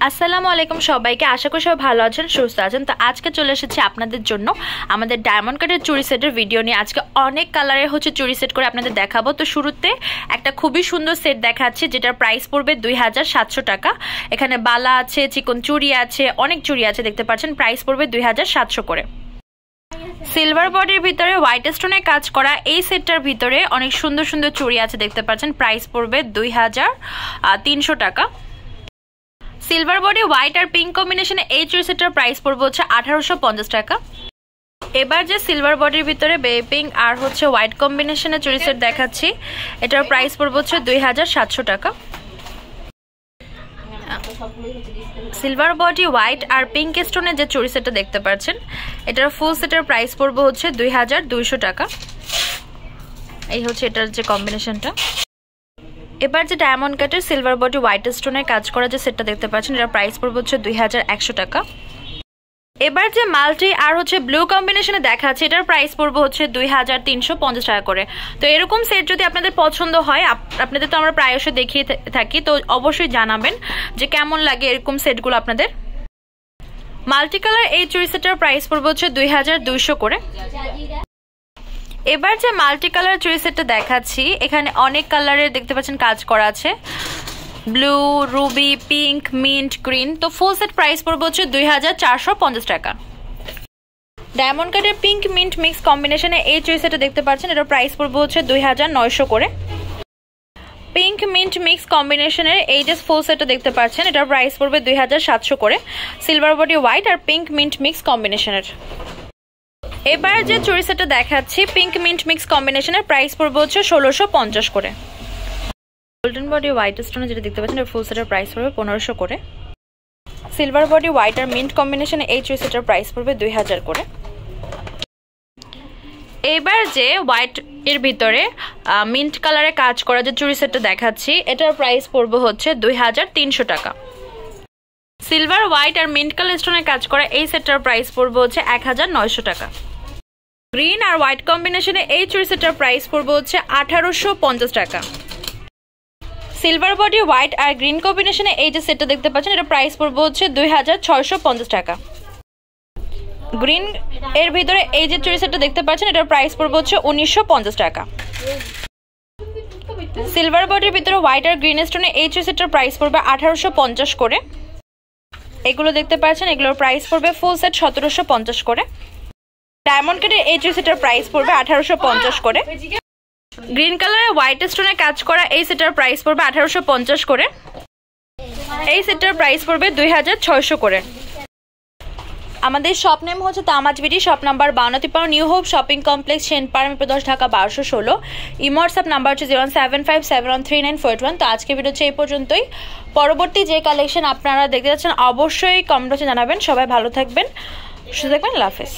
আসসালামু আলাইকুম সবাইকে, আশা করি সবাই ভালো আছেন, সুস্থ আছেন। তো আজকে চলে এসেছি আপনাদের জন্য আমাদের ডায়মন্ড কাটের চুড়ি সেটের ভিডিও নিয়ে। আজকে অনেক কালারের চুড়ি সেট করে আপনাদের দেখাবো। তো শুরুতে একটা খুবই সুন্দর সেট দেখাচ্ছি, যেটার প্রাইস পড়বে 2700 টাকা। এখানে বালা আছে, চিকন চুড়ি আছে, অনেক চুড়ি আছে, দেখতে পাচ্ছেন। প্রাইস পড়বে 2700 করে। সিলভার বডির ভিতরে হোয়াইট স্টোনের কাজ করা এই সেটটার ভিতরে অনেক সুন্দর সুন্দর চুড়ি আছে, দেখতে পাচ্ছেন। প্রাইস পড়বে 2300 টাকা। সিলভার বডি হোয়াইট আর পিঙ্ক কম্বিনেশনে এই চুড়ি সেটটার প্রাইস পড়বে 1850 টাকা। এবার যে সিলভার বডির ভিতরে বেবি পিঙ্ক আর হোয়াইট কম্বিনেশনে চুড়ি সেট দেখাচ্ছি, এটার প্রাইস পড়বে 2700 টাকা। সিলভার বডি হোয়াইট আর পিঙ্ক স্টোনের যে চুড়ি সেটটা দেখতে পাচ্ছেন, এটার ফুল সেটের প্রাইস পড়বে 2200 টাকা। এই এটার যে কম্বিনেশনটা। এবার যে ডায়মন্ড কাটের সিলভার বডি হোয়াইট স্টোনের কাজ করা যে সেটটা দেখতে পাচ্ছেন, এটার প্রাইস পড়বে 2100 টাকা। এবার যে মাল্টি আর ব্লু কম্বিনেশনে দেখাচ্ছে, এটার প্রাইস পড়বে 2350 টাকা করে। তো এরকম সেট যদি আপনাদের পছন্দ হয়, আপনাদের তো আমরা প্রায়শই দেখিয়ে থাকি, তো অবশ্যই জানাবেন যে কেমন লাগে এরকম সেটগুলো আপনাদের। মাল্টি কালার এই চুড়ি সেটের প্রাইস পড়বে 2200 করে। এবার যে মাল্টি কালার চুড়ি সেটটা দেখাচ্ছি, এখানে অনেক কালারের দেখতে পাচ্ছেন কাজ করা আছে, blue, Ruby, pink, mint, green. তো ফুল সেট প্রাইস পড়বে 2450 টাকা। ডায়মন্ড কাটের পিঙ্ক মিন্ট মিক্স কম্বিনেশনে এই চুড়ি সেটটা দেখতে পাচ্ছেন, এটার প্রাইস পড়বে 2900 করে। পিঙ্ক মিন্ট মিক্স কম্বিনেশনের এই যে ফুল সেটটা দেখতে পাচ্ছেন, এটার প্রাইস পড়বে 2700 করে। সিলভার বডি হোয়াইট আর পিঙ্ক মিন্ট মিক্স কম্বিনেশনের। এবার যে চুড়ি সেটটা দেখাচ্ছি পিঙ্ক মিন্ট মিক্স কম্বিনেশনের, প্রাইস পড়বে 1650 করে। গোল্ডেন বডি হোয়াইট স্টোনে যেটা দেখতে পাচ্ছেন, ফুল সেটের প্রাইস পড়বে 1500 করে। সিলভার বডি হোয়াইট আর মিন্ট কম্বিনেশনে এই চুড়ি সেটের প্রাইস পড়বে 2000 করে। এবার যে হোয়াইট এর ভিতরে মিন্ট কালারে কাজ করা যে চুড়ি সেটটা দেখাচ্ছি, এটার প্রাইস পড়বে 2300 টাকা। সিলভার হোয়াইট আর মিন্ট কালার স্টোনের কাজ করা এই সেটটার প্রাইস পড়বে 1900 টাকা। গ্রিন আর হোয়াইট কম্বিনেশনে এই চুড়ি সেটটার প্রাইস পড়বে 1850 টাকা। সিলভার বডি হোয়াইট আর গ্রিন কম্বিনেশনে এই যে সেটটা দেখতে পাচ্ছেন, এটা প্রাইস পড়বে 2650 টাকা। গ্রিন এর ভিতরে এই যে চুড়ি সেটটা দেখতে পাচ্ছেন, এটার প্রাইস পড়বে 1950 টাকা। সিলভার বডির ভিতরে হোয়াইট আর গ্রিন স্টোনে এই চুড়ি সেটটার প্রাইস পড়বে 1850 করে। এগুলো দেখতে পাচ্ছেন, এগুলোর প্রাইস পড়বে ফুল সেট 1750 করে। ডায়মন্ড কাটের এই চুড়ি সেটের প্রাইস পড়বে 1850 করে। গ্রিন কালারের হোয়াইট স্টোনে কাজ করা এই সেটার প্রাইস পড়বে 1850 করে। এই সেটটার প্রাইস পড়বে 2600 করে। আমাদের shop name Tamaj BD, shop number 52 new hope shopping complex, Senpara, Mirpur 10, Dhaka 1216। Imo WhatsApp number 01757139481। তো আজকে ভিডিও এই পর্যন্তই। পরবর্তী যে কালেকশন আপনারা দেখতে যাচ্ছেন অবশ্যই কমেন্ট বক্সে জানাবেন। সবাই ভালো থাকবেন, সুস্থ থাকবেন, আল্লাহ হাফেজ।